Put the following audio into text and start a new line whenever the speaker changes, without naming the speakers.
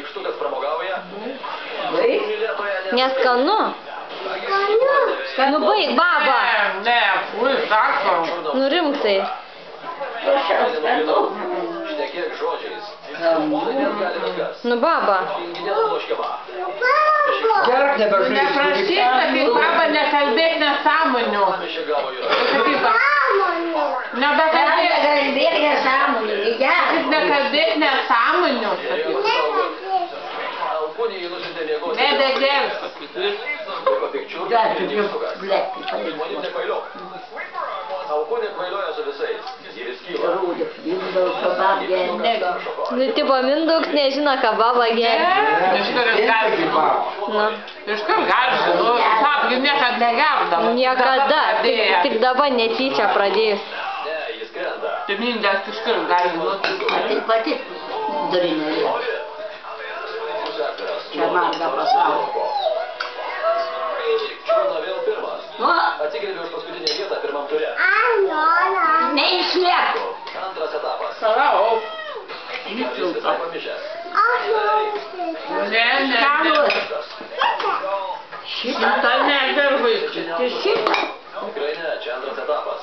Nykštukas pramogauja.
Neskanu. Nu baig, baba.
Ne, ui, sako.
Nu rimtai.
Šnekėk žodžiais. Gali viskas.
Nu baba.
Gerk nebežaisi.
Neprašyk, sakyk, baba, nekalbėk nesąmonių. Sakyk,
Nekalbėk nesąmonių,
nekalbėk nesąmonių, sakyk. Nebegerk, sakyk.
Alkūnė kvailioja su visais. Jis kyla.
Nu tipo Mindaugs nežino, ką baba geria.
Iškart garbino.
Nu.
Iškart garbino. Sap, jis niekad negerdavo.
Niekada. Tik dabar netyčia pradėjus.
Ne, jis krenta.
Timindės iškart garbino.
Tai pati durinė. Čia marga pasaulio.
Čiūna vėl pirmas. Atsigrėbė už paskutinę vietą pirmam ture.
Neišliek.
Antras etapas.
Sarau.
Viskas pamišęs.
Ne.
Šitą
Tai negerbai.
šitą.
Tikrai ne, čia antras etapas.